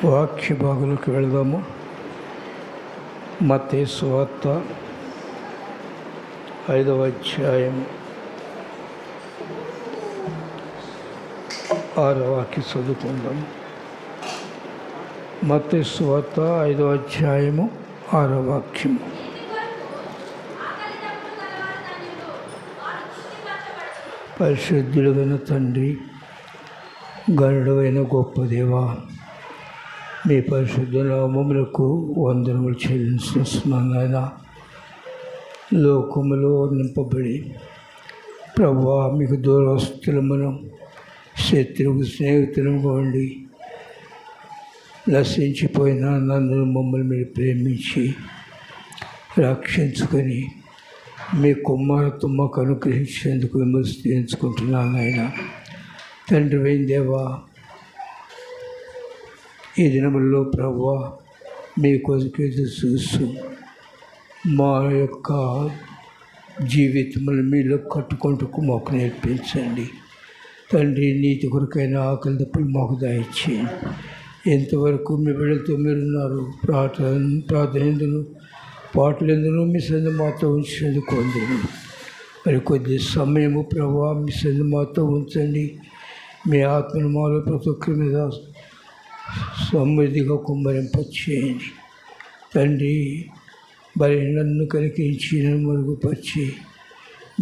వాక్య భాగంలోకి వెళదాము. మత్తయి సువార్త 5వ అధ్యాయం 6వ వాక్యం చదువుకుందాం. మత్తయి సువార్త 5వ అధ్యాయము 6వ వాక్యము. పరిశుద్ధుడైన తండ్రి, గరుడైన గొప్ప దేవా, మీ పరిశుద్ధ నామములకు వందనములు చెల్లిస్తున్నాను. నాయన, లోకములో నింపబడి ప్రభువా, మీకు దూరస్తులమును శత్రువు స్నేహితులముగా ఉండి నశించిపోయిన నన్ను మమ్మల్ని మీరు ప్రేమించి రక్షించుకొని మీ కుమారత్వం మాకు అనుగ్రహించేందుకు విమర్శించుకుంటున్నాను. ఆయన తండ్రి అయిన దేవా, ఈ దినముల్లో ప్రభువా, మీ కొరకు చూస్తూ మా యొక్క జీవితములు మీలో కట్టుకుంటూ మాకు నేర్పించండి తండ్రి. నీతి కొరకైన ఆకలి దప్పులు మాకు దయచేయండి. ఎంతవరకు మీ బిడ్డలతో మీరున్నారు. ప్రార్థనలు పాటలందును మీ సందు మాతో ఉంచినందుకు వందనములు. మరి కొద్ది సమయము ప్రభువా, మీ సందు మాతో ఉంచండి. మీ ఆత్మను మాలో ప్రతి ఒక్కరి మీద సమృద్ధిగా కుమ్మరింపచేయండి తండ్రి. మరి నన్ను కనికరించి నన్ను మరుగుపరిచి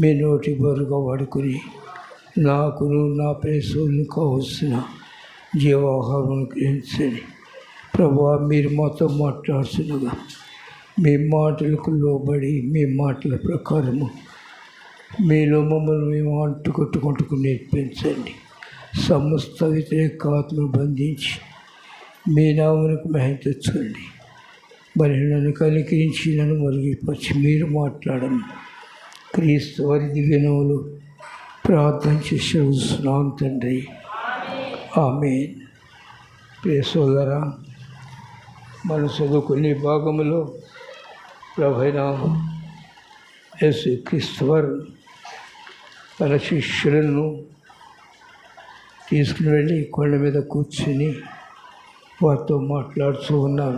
మీ నోటి బరుగా వాడుకొని నాకును నా ప్రేసోళ్ళను కావలసిన జీవాహారం గ్రహించండి ప్రభువా. మీరు మాతో మాట్లాడుతుండగా మీ మాటలకు లోబడి మీ మాటల ప్రకారము మీలో మమ్మల్ని మేము అంటుకొట్టుకుంటూ నేర్పించండి. సమస్త వ్యతిరేక ఆత్మను బంధించి మీ నామమునకు మహిమ తెచ్చుకోండి. మరి నన్ను కనికరించి నన్ను మరుగుపరిచి మీరు మాట్లాడండి. క్రీస్తు వారి దివ్యనామములో ప్రార్థన చేసి చూస్తున్నాను తండ్రి, ఆమేన్. ప్రియ సోదరా, మన చదువుకునే భాగంలో ప్రభువైన యేసుక్రీస్తు వారు తన శిష్యులను తీసుకుని వెళ్ళి కొండ మీద కూర్చుని వారితో మాట్లాడుతూ ఉన్నారు.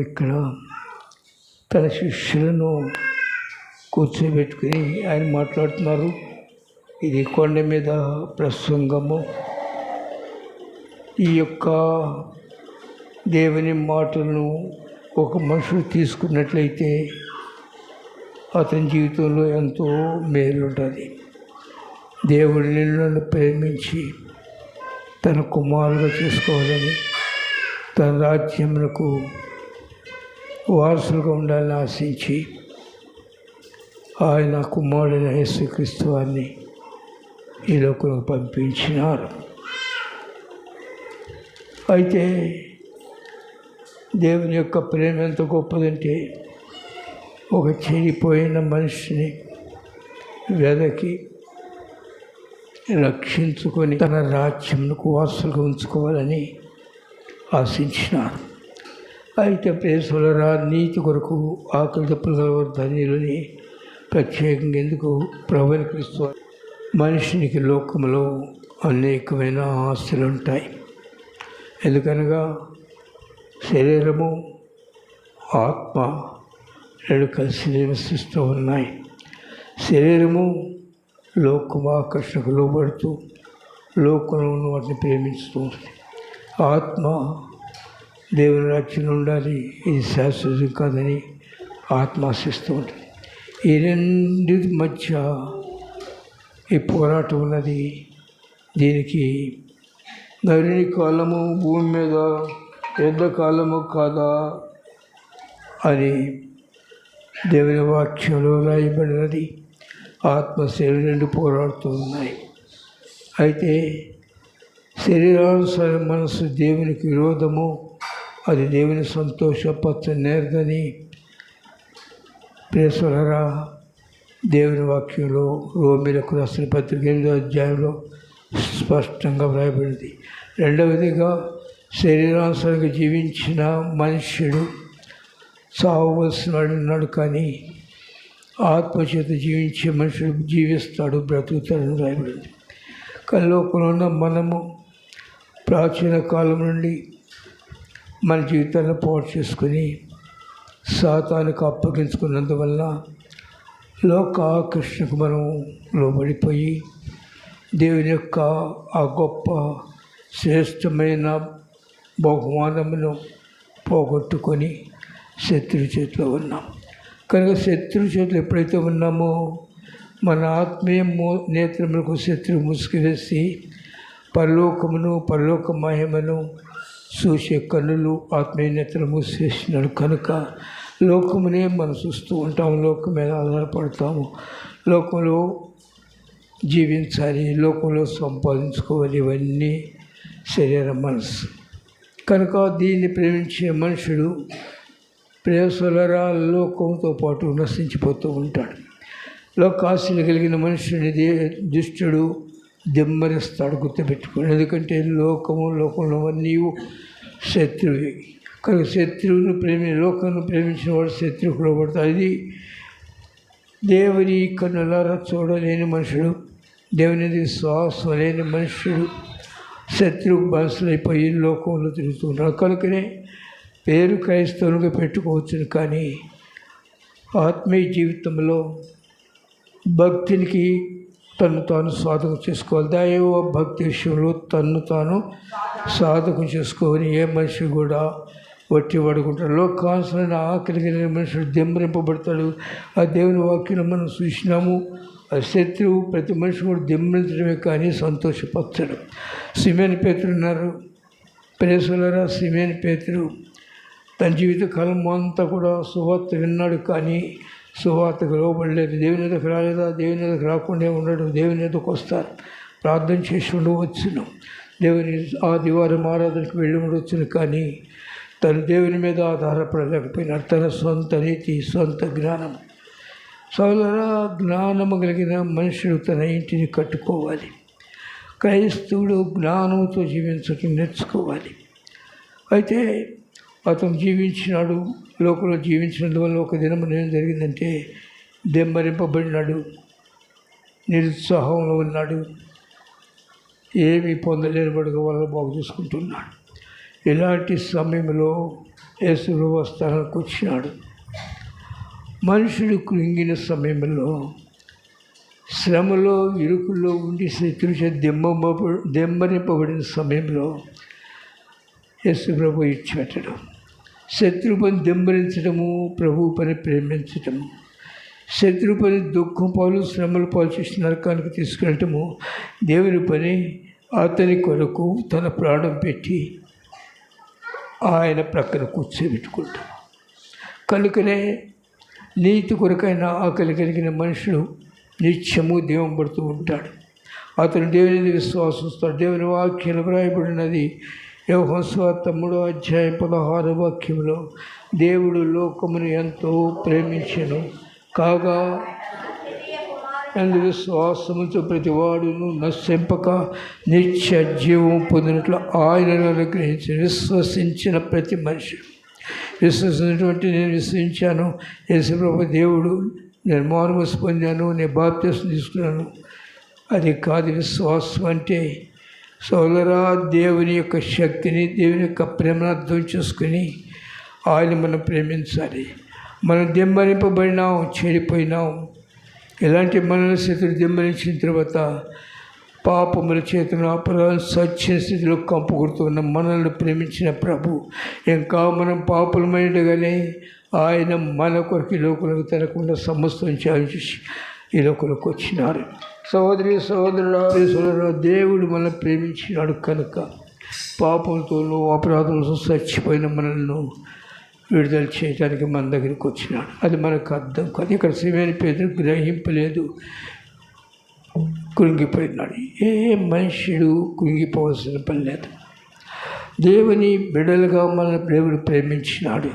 ఇక్కడ తన శిష్యులను కూర్చోబెట్టుకుని ఆయన మాట్లాడుతున్నారు. ఇది కొండ మీద ప్రసంగము. ఈ యొక్క దేవుని మాటలను ఒక మనుషుడు తీసుకున్నట్లయితే అతని జీవితంలో ఎంతో మేలు ఉంటుంది. దేవుడు నిన్ను ప్రేమించి తన కుమారుగా చేసుకోవాలని, తన రాజ్యమునకు వారసులుగా ఉండాలని ఆశించి ఆయన కుమారుడైన యేసుక్రీస్తు వారిని ఈ లోకంలోకి పంపించినారు. అయితే దేవుని యొక్క ప్రేమ ఎంత గొప్పదంటే, ఒక చెడిపోయిన మనిషిని వెదకి రక్షించుకొని తన రాజ్యమునకు వారసులుగా ఉంచుకోవాలని ఆశించినారు. అయితే ప్రేసులరా, నీతి కొరకు ఆకలి దప్పులు గలవారు ధన్యులని ప్రత్యేకంగా ఎందుకు ప్రభువైన క్రీస్తు మనిషినికి లోకంలో అనేకమైన ఆస్తులు ఉంటాయి. ఎందుకనగా శరీరము ఆత్మ రెండు కలిసి నివసిస్తూ ఉన్నాయి. శరీరము లోకము ఆకర్షణకు లోబడుతూ లోకంలో వాటిని ప్రేమిస్తూ ఉంటుంది. ఆత్మ దేవుని రాజ్యంలో ఉండాలి, ఇది శాశ్వతం కాదని ఆత్మ ఆశిస్తూ ఉంటుంది. ఈ రెండు మధ్య ఈ పోరాటం ఉన్నది. దీనికి నరుని కాలము భూమి మీద యుద్ధ కాలము కాదా అని దేవుని వాక్యంలో రాయబడినది. ఆత్మ శరీరం రెండు పోరాడుతూ ఉన్నాయి. అయితే శరీరానుసార మనసు దేవునికి విరోధము, అది దేవుని సంతోషపరచనేరదని ప్రేసలరా దేవుని వాక్యంలో రోమీయులకు రాసిన పత్రిక 8వ అధ్యాయంలో స్పష్టంగా వ్రాయబడింది. రెండవదిగా శరీరానుసారంగా జీవించిన మనుష్యుడు చావవలసిన ఉన్నాడు, కానీ ఆత్మచేత జీవించే మనుషుడు జీవిస్తాడు, బ్రతుకుతాడని రాయబడింది. కల్లోకంలో ఉన్న మనము ప్రాచీన కాలం నుండి మన జీవితాలను పాడు చేసుకుని సాతానుకు అప్పగించుకున్నందువల్ల లోక ఆకర్షణకు మనం లోబడిపోయి దేవుని యొక్క ఆ గొప్ప శ్రేష్టమైన బహుమానమును పోగొట్టుకొని శత్రువు చేతిలో ఉన్నాం. కనుక శత్రువు చేతిలో ఎప్పుడైతే ఉన్నామో మన ఆత్మీయ నేత్రములకు శత్రువు ముసుగువేసి పరలోక మహిమను చూసే కన్నులు ఆత్మీయ నేత్రలు మూసివేసినాడు. కనుక లోకమునే మనం చూస్తూ ఉంటాము, లోకం మీద ఆధారపడతాము, లోకంలో జీవించాలి, లోకంలో సంపాదించుకోవాలి, ఇవన్నీ శరీర మనసు. కనుక దీన్ని ప్రేమించే మనుషుడు ప్రేసలరా లోకంతో పాటు నశించిపోతూ ఉంటాడు. లోకాశలు కలిగిన మనుషుని దుష్టుడు దెమ్మరిస్తాడు, గుర్తుపెట్టుకోండి. ఎందుకంటే లోకంలో నీవు శత్రువు. కనుక లోకాన్ని ప్రేమించిన వాడు శత్రువుకు లోబడతాడు. అది దేవుని కన్నులారా చూడలేని మనుషుడు, దేవుని విశ్వాసం లేని మనుషుడు శత్రువు బానిసలైపోయి లోకంలో తిరుగుతున్నాడు. కనుకనే పేరు క్రైస్తవులుగా పెట్టుకోవచ్చును, కానీ ఆత్మీయ జీవితంలో భక్తికి తను తాను సాధకం చేసుకోవాలి. దైవ భక్తి విషయంలో తను తాను సాధకం చేసుకోవాలి. ఏ మనిషి కూడా వట్టి పడుకుంటాడు. లోకానుసరణ ఆకలిగిన మనుషుడు దెమ్మరింపబడతాడు. ఆ దేవుని వాక్యం మనం చూసినాము. ఆ శత్రువు ప్రతి మనిషి కూడా దెమ్మరించడమే కానీ సంతోషపరచడు. సిమేన్ పేతురు ఉన్నారు. ప్రేసులరా, సిమేన్ పేతురు తన జీవితకాలం అంతా కూడా సువార్త విన్నాడు, కానీ సువార్తకు లోబడలేదు. దేవుని ఎదుకు రాలేదా? దేవుని ఎదుకు రాకుండా ఉండడు. దేవుని ఎదుకు వస్తారు, ప్రార్థన చేసి ఉండవచ్చును, దేవుని ఆదివారం ఆరాధనకు వెళ్ళి ఉండవచ్చును, కానీ తను దేవుని మీద ఆధారపడలేకపోయినాడు. తన సొంత నీతి, సొంత జ్ఞానం. సోదరా, జ్ఞానము కలిగిన మనుషుడు తన ఇంటిని కట్టుకోవాలి. క్రైస్తవుడు జ్ఞానంతో జీవించటం నేర్చుకోవాలి. అయితే అతను జీవించినాడు, లోకంలో జీవించినందువల్ల ఒక దినం ఏం జరిగిందంటే దెమ్మరింపబడినాడు, నిరుత్సాహంలో ఉన్నాడు, ఏమీ పొందలేని బడుగ వల్ల బాగు చూసుకుంటున్నాడు. ఇలాంటి సమయంలో యేసు స్థానానికి వచ్చినాడు. మనుషుడు కృంగిన సమయంలో, శ్రమలో ఇరుకుల్లో ఉండి శత్రుచే దెమ్మరింపబడిన సమయంలో యేసు ప్రభు ఇచ్చేటడు. శత్రు పని దెమ్మరించడము ప్రభు పని ప్రేమించటము. శత్రు పని దుఃఖం పాలు, శ్రమల పాలు చేసి నరకానికి తీసుకెళ్ళటము దేవుని పని. అతని కొరకు తన ప్రాణం పెట్టి ఆయన ప్రక్కన కూర్చోబెట్టుకుంటాం. కనుకనే నీతి కొరకైన ఆకలి కలిగిన మనుషుడు నిత్యము దేవుం పడుతూ ఉంటాడు. అతను దేవుని విశ్వాసిస్తాడు. దేవుని వాక్యం వ్రాయబడినది యోహాను సువార్త 3:16 దేవుడు లోకమును ఎంతో ప్రేమించెను కాగా అందు విశ్వాసముతో ప్రతివాడును నశింపక నిత్య జీవం పొందినట్లు ఆయనను అనుగ్రహించి విశ్వసించిన ప్రతి మనిషి. విశ్వసించినటువంటి నేను విశ్వసించాను, యేసుప్రభు దేవుడు, నేను మారుమనసు పొందాను, నేను బాప్తిసం తీసుకున్నాను. అది కాదు విశ్వాసం అంటే. సోదరా, దేవుని యొక్క శక్తిని, దేవుని యొక్క ప్రేమను అర్థం చేసుకుని ఆయన మనం ప్రేమించాలి. మనం దెమ్మరింపబడినాం, చెడిపోయినాం. ఇలాంటి మనల్ని స్థితిలో దెమ్మరించిన తర్వాత పాపముల చేతులను అపరాధ సత్య స్థితిలో కంపుకొడుతున్న మనల్ని ప్రేమించిన ప్రభు ఇంకా మనం పాపులమైనగానే ఆయన మన కొరకు ఈ లోకులకు తెలకుండా సమస్తం చేసి ఈ లోకులకు వచ్చినారు. సహోదరి సహోదరుల, దేవుడు మనల్ని ప్రేమించినాడు కనుక పాపంతోనూ అపరాధంతో చచ్చిపోయిన మనల్ని విడుదల చేయడానికి మన దగ్గరికి వచ్చినాడు. అది మనకు అర్థం కాదు. ఇక్కడ సిమేను పేతురు గ్రహింపలేదు, కృంగిపోయినాడు. ఏ మనుషుడు కృంగిపోవాల్సిన పని లేదు. దేవుని బిడ్డలుగా మనల్ని దేవుడు ప్రేమించినాడు.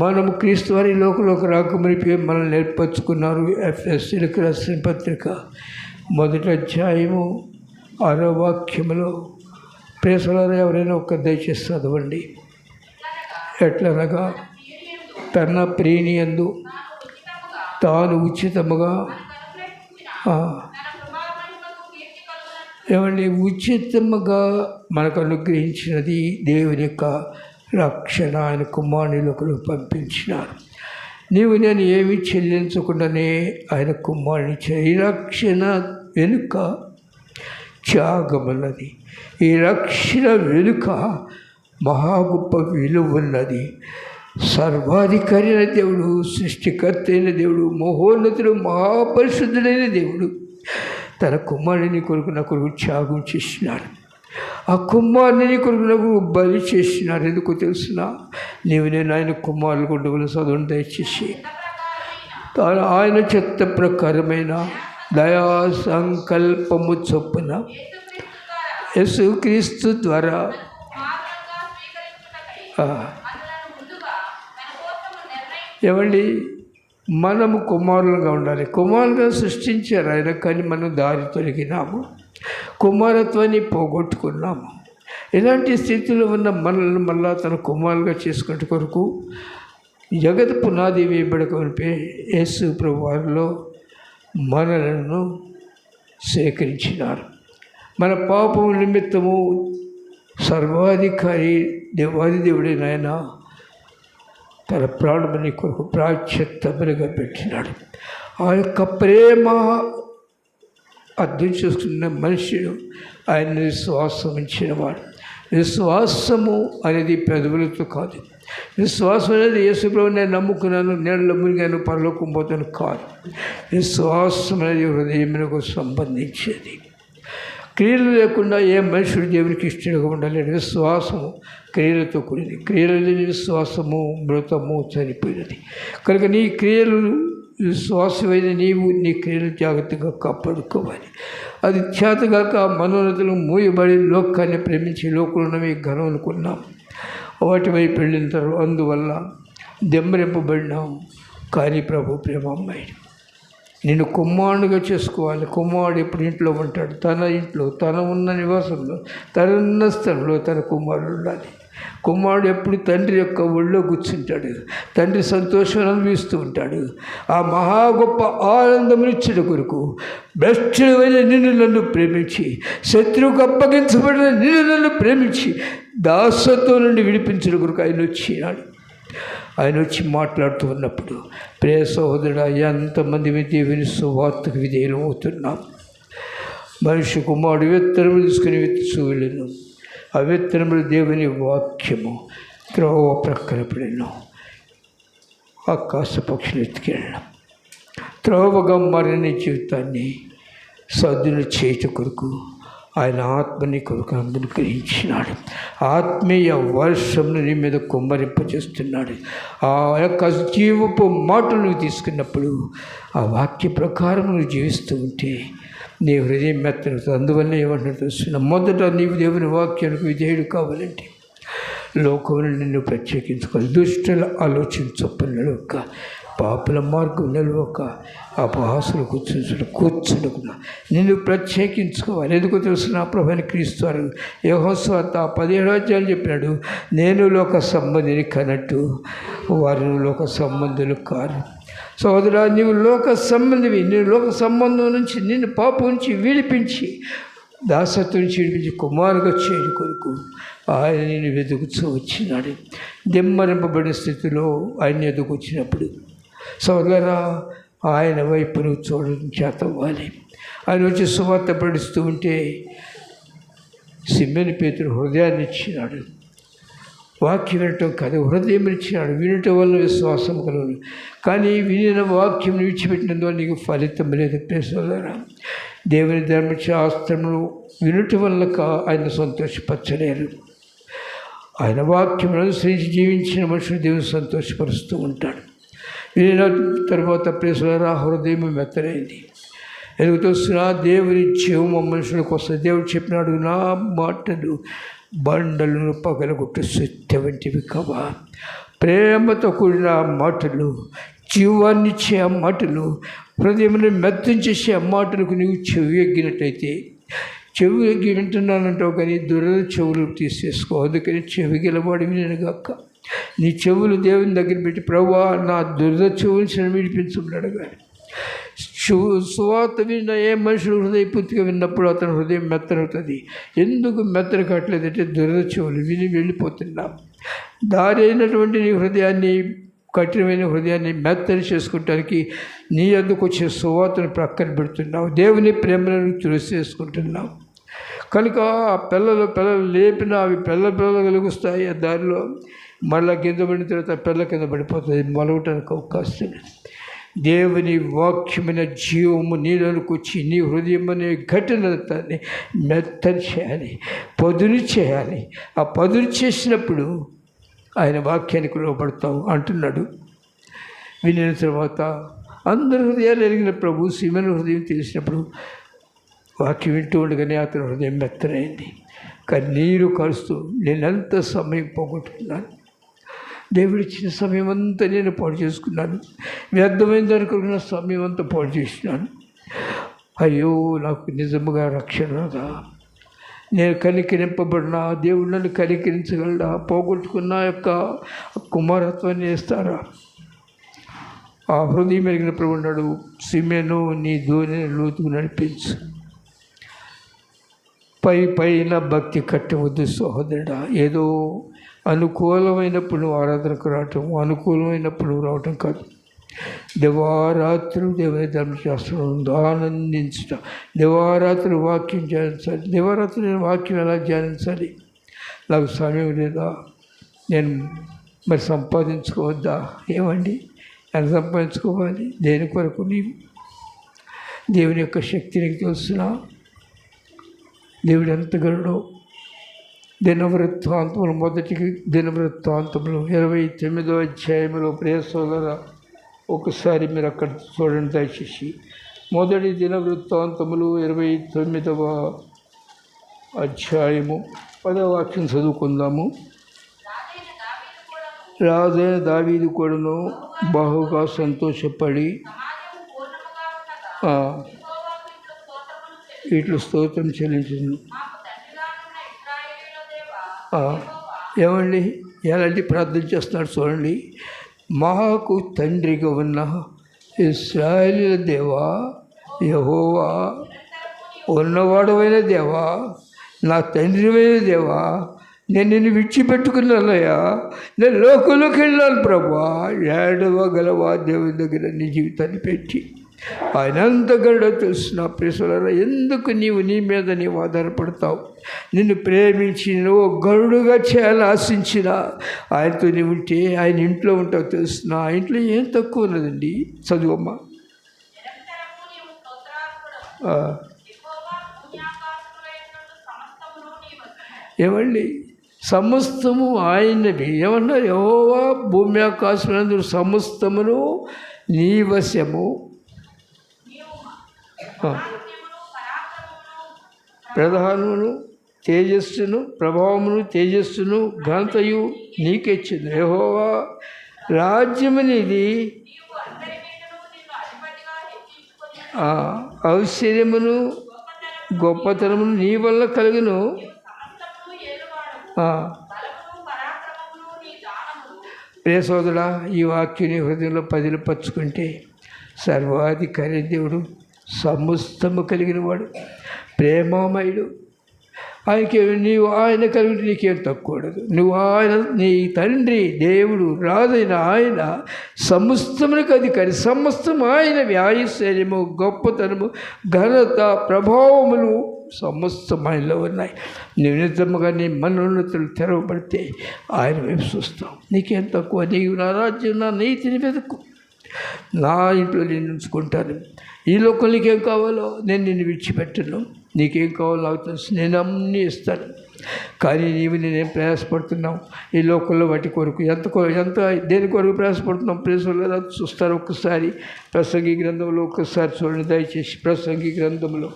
మనము క్రీస్తు వారి లోకంలోకి రాకమునిపై మనల్ని ఏర్పరచుకున్నారు. ఎఫెసీయులకు రాసిన పత్రిక 1:6 ప్రేసలారా, ఎవరైనా ఒక దయచేసి చదవండి. ఎట్లనగా తన ప్రియుని యందు తాను ఉచితముగా ఉచితముగా మనకు అనుగ్రహించినది దేవుని యొక్క రక్షణ ఆయన కుమారునిలోకి పంపించినారు. నీవు నేను ఏమీ చెల్లించకుండానే ఆయన కుమారుని ఈ రక్షణ వెనుక త్యాగమున్నది. ఈ రక్షణ వెనుక మహా గొప్ప విలువ ఉన్నది. సర్వాధికారి అయిన దేవుడు, సృష్టికర్త అయిన దేవుడు, మహోన్నతుడు, మహాపరిశుద్ధుడైన దేవుడు తన కుమారుని కొరకు నా కొరకు త్యాగం చేసినాడు. ఆ కుమారుని కొరకు నాకు బలి చేసినారు. ఎందుకు తెలుసిన? నీవు నేను ఆయన కుమారులు కొండవల చదువును దయచేసి ఆయన చిత్త ప్రకారమైన దయా సంకల్పము చొప్పున యేసుక్రీస్తు ద్వారా ఏమండి మనము కుమారులుగా ఉండాలి. కుమారులుగా సృష్టించారు ఆయన, కానీ మనం దారి తొలగినాము, కుమారత్వాన్ని పోగొట్టుకున్నాము. ఇలాంటి స్థితిలో ఉన్న మనల్ని మళ్ళా తన కుమారులుగా చేసుకునే కొరకు జగత్ పునాది వేయబడకపోతే యేసు ప్రభు వారిలో మనలను సేకరించినారు. మన పాపం నిమిత్తము సర్వాధికారి దేవాది దేవుడైన ఆయన తన ప్రాణముని కొరకు ప్రాశ్చిత్తములుగా పెట్టినాడు. ఆ యొక్క ప్రేమ అర్థం చేసుకున్న మనుషుడు ఆయన విశ్వాసం ఉంచినవాడు. విశ్వాసము అనేది పెదవులతో కాదు. విశ్వాసం అనేది యేసుప్రభువు నేను నమ్ముకున్నాను, నీళ్ళలో మునిగాను, పరలోకం పోతాను కాదు. విశ్వాసం అనేది హృదయమునకు సంబంధించేది. క్రియలు లేకుండా ఏ మనుషుడు దేవునికి ఇష్టంగా ఉండలేడు. విశ్వాసము క్రియలతో కూడింది. క్రియలు లేని విశ్వాసము మృతము, చనిపోయినది. కనుక నీ క్రియలు విశ్వాసమైన నీవు నీ క్రియలు జాగ్రత్తగా కాపాడుకోవాలి. అది చేతగాక మనోన్నతులు మూయబడి లోకాన్ని ప్రేమించి లోకులున్నవి ఘనం అనుకున్నాం, వాటి వైపు వెళ్ళిన తర్వాత అందువల్ల దెమ్మరింపబడినాం. కానీ ప్రభు ప్రేమ అమ్మాయి నేను కుమారుడుగా చేసుకోవాలి. కుమారుడు ఎప్పుడు ఇంట్లో ఉంటాడు, తన ఇంట్లో, తన ఉన్న నివాసంలో, తన ఉన్న స్థలంలో తన కుమారుడు ఉండాలి. కుమారుడు ఎప్పుడు తండ్రి యొక్క ఒళ్ళో కూర్చుంటాడు, తండ్రి సంతోషం అనుభవిస్తూ ఉంటాడు. ఆ మహా గొప్ప ఆనందమునిచ్చిన కొరకు భ్రష్టుడైన నిన్ను నన్ను ప్రేమించి, శత్రువుకు అప్పగించబడిన నిన్ను నన్ను ప్రేమించి దాసత్వం నుండి విడిపించిన కొరకు ఆయన వచ్చినాడు. ఆయన వచ్చి మాట్లాడుతూ ఉన్నప్పుడు, ప్రియ సహోదరుడా, ఎంతమంది దేవుని సువార్తకు విధేయులు అవుతున్నాం. మనిషి కుమారుడు విత్తనములు తీసుకుని విత్తు వెళ్ళను. ఆ విత్తనములు దేవుని వాక్యము త్రోవ ప్రక్కన పడిను. ఆకాశ పక్షులు ఎత్తుకెళ్ళడం త్రోవగా మారిన జీవితాన్ని సద్దులు చేయుట కొరకు ఆయన ఆత్మని కొరకు అందరిని గ్రహించినాడు. ఆత్మీయ వర్షంను నీ మీద కుమ్మరింపజేస్తున్నాడు. ఆ యొక్క జీవపు మాటలు తీసుకున్నప్పుడు ఆ వాక్య ప్రకారం నువ్వు జీవిస్తూ ఉంటే నీ హృదయం మెత్తనుతుంది. అందువల్ల ఏమంటున్నా తెలుస్తున్నా, మొదట నీవు దేవుని వాక్యానికి విధేయుడు కావాలంటే లోకమును నిన్ను ప్రత్యేకించుకోవాలి. దుష్టుల ఆలోచన చొప్పున నడవక, పాపుల మార్గం నిలవక, అపహాసులు కూర్చుండకుండా నిన్ను ప్రత్యేకించుకోవాలి. ఎందుకు తెలుస్తున్నా, ప్రభువైన క్రీస్తు వారు యెహోషువతో 17వ అధ్యాయం చెప్పినాడు, నేను లోక సంబంధిని కనట్టు వారు లోక సంబంధులు కారు. సోదరా, నీవు లోక సంబంధివి. నేను లోక సంబంధం నుంచి నిన్ను పాపం నుంచి విడిపించి, దాసత్వం నుంచి విడిపించి కుమారుగా చేయని కొరకు ఆయన నేను వెతుకుతూ వచ్చినాడు. దెమ్మరింపబడిన స్థితిలో ఆయన ఎదుగు వచ్చినప్పుడు సోదరా, ఆయన వైపు నువ్వు చూడడం చేతవ్వాలి. ఆయన వచ్చి సువార్త పడిస్తూ ఉంటే సిమ్మెని పేతురు హృదయాన్ని ఇచ్చినాడు. వాక్యం వినటం కాదు, హృదయం ఇచ్చినాడు. వినటం వల్ల విశ్వాసం కలుగును. కానీ వినిన వాక్యం విడిచిపెట్టినందువల్ల నీకు ఫలితం లేదు. ప్రేసోదరా, దేవుని ధర్మశాస్త్రమును వినటం వల్ల ఆయన సంతోషపరచలేరు. ఆయన వాక్యం అనుసరించి జీవించిన మనుషులు దేవుని సంతోషపరుస్తూ ఉంటాడు. వినిన తర్వాత ప్రేసోదరా, హృదయం మెత్తరైంది. ఎదుగుతోస్తున్నా దేవుని జీవము మనుషులకు వస్తుంది. దేవుడు చెప్పినాడు, నా మాటలు బండలను పగలగొట్టు సత్య వంటివి కావా. ప్రేమతో కూడిన మాటలు, జీవాన్నిచ్చే ఆ మాటలు, హృదయంలో మెత్తించేసే ఆ మాటలకు నీవు చెవి ఎగ్గినట్టయితే, చెవి ఎగ్గి వింటున్నానంటావు కానీ దురద చెవులు తీసేసుకో. అందుకని చెవి గెలవాడి వినగాక నీ చెవులు దేవుని దగ్గర పెట్టి, ప్రభువా నా దురద చెవులు విడిపించుకున్నాడు. కానీ సువార్త విన్న ఏ మనుషులు హృదయపూర్తిగా విన్నప్పుడు అతని హృదయం మెత్తనవుతుంది. ఎందుకు మెత్తన కావట్లేదంటే దురద చెవులు విని వెళ్ళిపోతున్నాం. దారి అయినటువంటి నీ హృదయాన్ని, కఠినమైన హృదయాన్ని మెత్తని చేసుకోవటానికి నీ వద్దకు వచ్చే సువార్తను ప్రక్కన పెడుతున్నావు. దేవుని ప్రేమను తులసేసుకుంటున్నావు. కనుక ఆ పిల్లలు లేపిన అవి పిల్లలు కలుగుస్తాయి. ఆ దారిలో మళ్ళీ కింద పడిన తర్వాత పిల్ల కింద పడిపోతుంది, మొలగటానికి అవకాశం. దేవుని వాక్యమైన జీవము నీలోనికి వచ్చి నీ హృదయం అనే ఘటనని మెత్తని చేయాలి, పదును చేయాలి. ఆ పదును చేసినప్పుడు ఆయన వాక్యానికి లోపడతావు అంటున్నాడు. వినిన తర్వాత అందరి హృదయాలు ఎరిగిన ప్రభు సీమన హృదయం తెలిసినప్పుడు వాక్యం వింటూ ఉండగానే అతని హృదయం మెత్తనైంది. కన్నీరు కలుస్తూ నేనెంత సమయం పోగొట్టుకున్నాను, దేవుడిచ్చిన సమయం అంతా నేను పాడు చేసుకున్నాను, వ్యర్థమైంది అనుకున్న సమయం అంతా పాడు చేసినాను. అయ్యో నాకు నిజముగా రక్షణ రాదా, నేను కనికరింపబడినా దేవుడు నన్ను కనికరించగలడా, పోగొట్టుకున్న యొక్క కుమారత్వాన్ని వేస్తారా? ఆ హృదయం ఎరిగిన ప్రభు ఉన్నాడు, సిమెను నీ ధోని లోతుకు నడిపించు. పైన భక్తి కట్టవద్దు సహోదరుడా. ఏదో అనుకూలమైనప్పుడు నువ్వు ఆరాధనకు రావటం, అనుకూలమైనప్పుడు నువ్వు రావటం కాదు. దివారాత్రులు దేవుని ధర్మశాస్త్రం ఆనందించటం, దివారాత్రులు వాక్యం ధ్యానించాలి. దివారాత్రులు నేను వాక్యం ఎలా ధ్యానించాలి? నాకు సమయం లేదా, నేను మరి సంపాదించుకోవద్దా? ఏమండి, ఎలా సంపాదించుకోవాలి? దేని కొరకు? నీవు దేవుని యొక్క శక్తి నీకు తెలుసునా? దేవుడు ఎంత గరుడో. దినవృత్తాంతములు, మొదటి దినవృత్తాంతములు 29వ అధ్యాయంలో ప్రియ సోదరా, ఒకసారి మీరు అక్కడ చూడండి దయచేసి. మొదటి దినవృత్తాంతములు 29వ అధ్యాయము 10వ వాక్యం చదువుకుందాము. రాజైన దావీదు కూడాను బహుగా సంతోషపడి ఇట్లు స్తోత్రం చెల్లించింది. ఏమండి, ఎలాంటి ప్రార్థన చేస్తున్నాడు చూడండి. మాకు తండ్రిగా ఉన్న ఇశ్రాయేలీయుల దేవా, యెహోవా, ఉన్నవాడవైన దేవా, నా తండ్రివైన దేవా, నేను నిన్ను విడిచిపెట్టుకున్నానయ్యా, నేను లోకంలోకి వెళ్ళాను ప్రభా. ఏడవగలవా దేవుని దగ్గర నీ జీవితాన్ని పెట్టి? ఆయన అంత గరుడో తెలుసు నా ప్రియులారా. ఎందుకు నీవు నీ మీద నీవు ఆధారపడతావు? నిన్ను ప్రేమించి నువ్వు గరుడుగా చేయాలని ఆశించిన ఆయనతో నీవు ఉంటే ఆయన ఇంట్లో ఉంటావు తెలుస్తున్నా. ఆ ఇంట్లో ఏం తక్కువ ఉన్నదండి? చదువమ్మా. ఏమండి, సమస్తము ఆయనవి. ఏమన్నా? యెహోవా భూమి ఆకాశములందు సమస్తమును నీ వశము. ప్రధానమును తేజస్సును, ప్రభావమును, తేజస్సును, ఘనతయు నీకిచ్చింది. యెహోవా రాజ్యమనేది ఐశ్వర్యమును గొప్పతనమును నీ వల్ల కలుగును. ప్రియ సోదరుడా, ఈ వాక్యాన్ని హృదయంలో పదిలపరుచుకుంటే సర్వాధికారి దేవుడు, సమస్తము కలిగిన వాడు, ప్రేమమయుడు. ఆయనకి నీవు ఆయన కలిగి నీకేం తక్కువడదు. నువ్వు ఆయన నీ తండ్రి దేవుడు రాజైన ఆయన సమస్తమునకు అధికారి. సమస్తం ఆయనవి. ఐశ్వర్యము, గొప్పతనము, ఘనత, ప్రభావములు సమస్తం ఆయనలో ఉన్నాయి. నువ్వు నిజముగా నీ మనోన్నతులు తెరవబడితే ఆయన వైపు చూస్తావు. నీకేం తక్కువ? నీవు నా రాజ్యం, నా నీతిని వెతుకు, నా ఇంట్లో నేను ఉంచుకుంటాను. ఈ లోకం నీకేం కావాలో నేను నిన్ను విడిచిపెట్టను. నీకేం కావాలో నాకు తెలుసు, నేను అన్నీ ఇస్తాను. కానీ నీవు నేనేం ప్రయాసపడుతున్నావు ఈ లోకంలో? వాటి కొరకు ఎంత దేని కొరకు ప్రయాసపడుతున్నాం? ప్రేసలు చూస్తారు. ఒక్కసారి ప్రసంగి గ్రంథంలో ఒక్కసారి చూడండి దయచేసి. ప్రసంగి గ్రంథంలో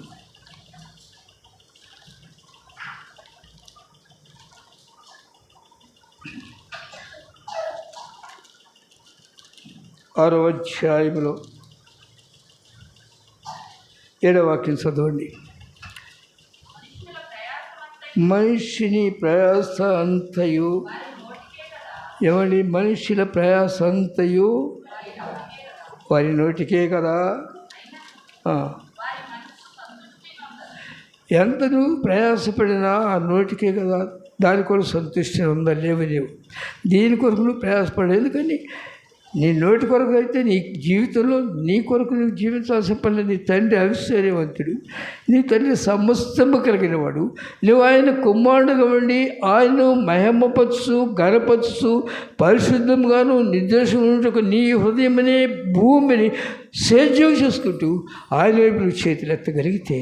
6వ అధ్యాయంలో 7వ వాక్యం చదవండి. మనిషిని ప్రయాస అంతయు, ఏమండి, మనుషుల ప్రయాస అంతయు వారి నోటికే కదా. ఎంత నువ్వు ప్రయాసపడినా ఆ నోటికే కదా దాని కొరకు సంతృష్టి ఉందా లేవు లేవు. దీని కొరకు నువ్వు ప్రయాసపడలేదు. ఎందుకని నీ నోటి కొరకు అయితే నీ జీవితంలో నీ కొరకు నువ్వు జీవించాల్సిన పని. నీ తండ్రి ఐశ్వర్యవంతుడు, నీ తండ్రి సమస్తము కలిగిన వాడు. నువ్వు ఆయన కుమారుడుగా ఉండి ఆయన మహిమపరుచు ఘనపరుచు పరిశుద్ధంగాను నిర్దేశం నీ హృదయమనే భూమిని సేద్యం చేసుకుంటూ ఆయన వైపు నువ్వు చేతులు ఎత్తగలిగితే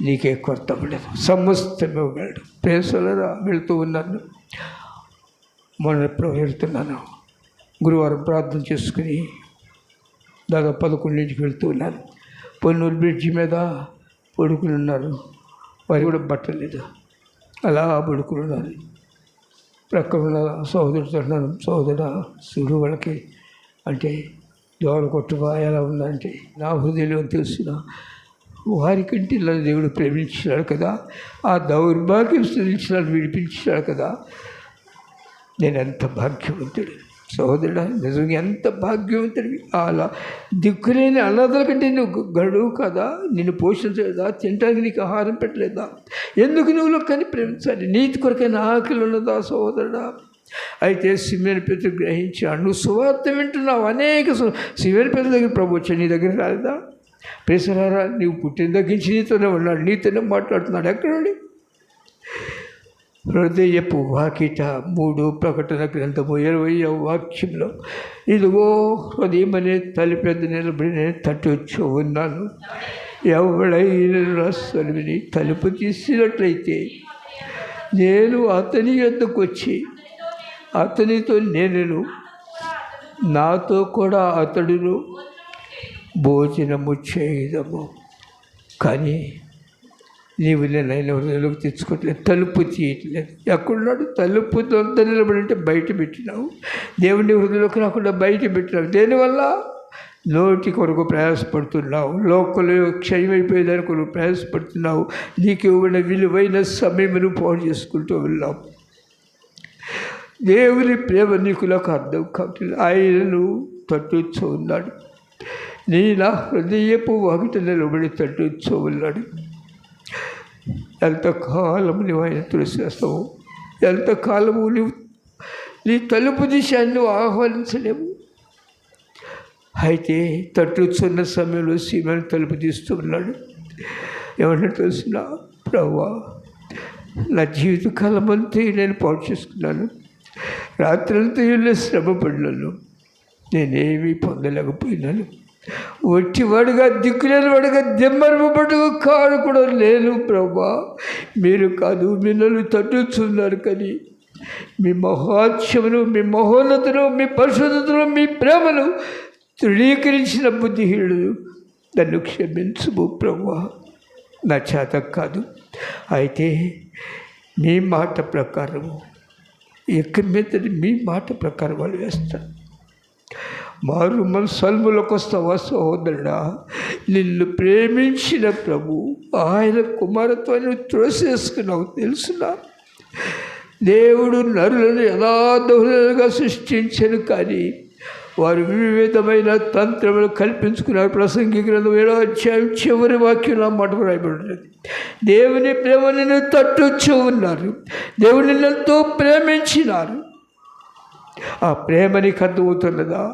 నీకే కొరత ఉండదు, సమస్తం ఇవ్వగలడు. ప్రేసలరా వెళుతూ ఉన్నాను, మొన్న ఎప్పుడో వెళ్తున్నాను. గురువారం ప్రార్థన చేసుకుని దాదాపు 11ంటికి వెళ్తూ ఉన్నాను. పొన్నూరు బ్రిడ్జి మీద పడుకుని ఉన్నారు. వారికి కూడా బట్టలేదు, అలా పడుకుని ఉన్నారు. ప్రక్కన ఉన్న సహోదరుడితో అన్నాను, సహోదరా చూడు వాళ్ళకి అంటే దోవలు కొట్టుగా ఎలా ఉందంటే నా హృదయంలో తెలుసిన వారికంటే ఇలా దేవుడు ప్రేమించినాడు కదా, ఆ దౌర్భాగ్యం స్థితించినాడు, విడిపించినాడు కదా. నేను ఎంత భాగ్యవంతుడు సహోదరుడా, నిజంగా ఎంత భాగ్యవంతుడివి. అలా దిక్కులేని అనాథల కంటే నువ్వు గడువు కదా, నిన్ను పోషించలేదా, తినడానికి నీకు ఆహారం పెట్టలేదా, ఎందుకు నువ్వు కానీ ప్రేమించాలి? నీతి కొరకైనా ఆకలి ఉన్నదా సహోదరుడా? అయితే సిమెన్ పేతురు గ్రహించాడు, నువ్వు సువార్త వింటున్నావు. అనేక సిమెన్ పేతురు దగ్గర ప్రభు వచ్చాడు, నీ దగ్గర రాలేదా? ప్రేసరారా, నీవు పుట్టిన దగ్గర నుంచి నీతోనే ఉన్నాడు, నీతోనే మాట్లాడుతున్నాడు. ఎక్కడండి? హృదయపు వాకిట 3 ప్రకటన గ్రంథము 20వ వాక్యంలో, ఇదిగో హృదయం అనే తలుపెద్ద నిలబడి నేను తట్టొచ్చు ఉన్నాను. ఎవడైనా సొలివిని తలుపు తీసినట్లయితే నేను అతని యొద్దకు వచ్చి అతనితో నేను, నాతో కూడా అతడును భోజనము చేయదము. కానీ నీవు నేను హృదయంలోకి తెచ్చుకోవట్లేదు, తలుపు తీయట్లేదు. ఎక్కడున్నాడు? తలుపు తొంత నిలబడి అంటే బయట పెట్టినావు. దేవుని హృదయంలోకి రాకుండా బయట పెట్టినావు. దేనివల్ల? నోటి కొరకు ప్రయాసపడుతున్నావు, లోకలు క్షయమైపోయేదాని కొరకు ప్రయాసపడుతున్నావు. నీకు ఇవ్వని విలువైన సమయమును పాడు చేసుకుంటూ వెళ్ళావు. దేవుని ప్రేమ నీకులకు అర్థం కావట్లేదు. ఆయనను తట్టుచూ ఉన్నాడు. నీ నా హృదయపు వాకిట నిలబడి తట్టుచూ ఉన్నాడు. ఎంతకాలము నువ్వు ఆయన తులసిస్తావు, ఎంతకాలము నువ్వు నీ తలుపు దిశాన్ని నువ్వు ఆహ్వానించలేవు. అయితే తట్టుచున్న సమయంలో సీమను తలుపు తీస్తూ ఉన్నాడు. ఏమన్నా తెలిసిన, ప్రభువా నా జీవితకాలం అంతా నేను పాడు చేసుకున్నాను, రాత్రంతా నేను శ్రమ పడినాను, నేనేమీ పొందలేకపోయినాను. ఒట్టివాడుగా దిక్కులేని వాడుగా దిమ్మరపడుగా కాడు కూడా లేను ప్రభా. మీరు కాదు, మిమ్మల్ని తట్టుచున్నారు. కానీ మీ మహోత్సవను, మీ మహోన్నతను, మీ పరిశుద్ధతను, మీ ప్రేమను తృణీకరించిన బుద్ధిహీనుడు నన్ను క్షమించుము ప్రభా, నా చేత కాదు. అయితే మీ మాట ప్రకారము ఎక్క మీద మీ మాట ప్రకారం వాళ్ళు వేస్తాను. మారు మనసులోకి వస్తావా సహోదరుడా? నిన్ను ప్రేమించిన ప్రభు ఆయన కుమారత్వాన్ని త్రోసేసుకున్నావు తెలుసునా? దేవుడు నరులను యథార్థులుగా సృష్టించను, కానీ వారు వివిధమైన తంత్రములు కల్పించుకున్నారు. ప్రసంగి గ్రంథం 7వ అధ్యాయం చివరి వాక్యం నా మాట రాయబడినది. దేవుని ప్రేమను తట్టుచూ ఉన్నారు. దేవుని ఎంతో ప్రేమించినారు. ఆ ప్రేమ నీకు అర్థమవుతున్నదా?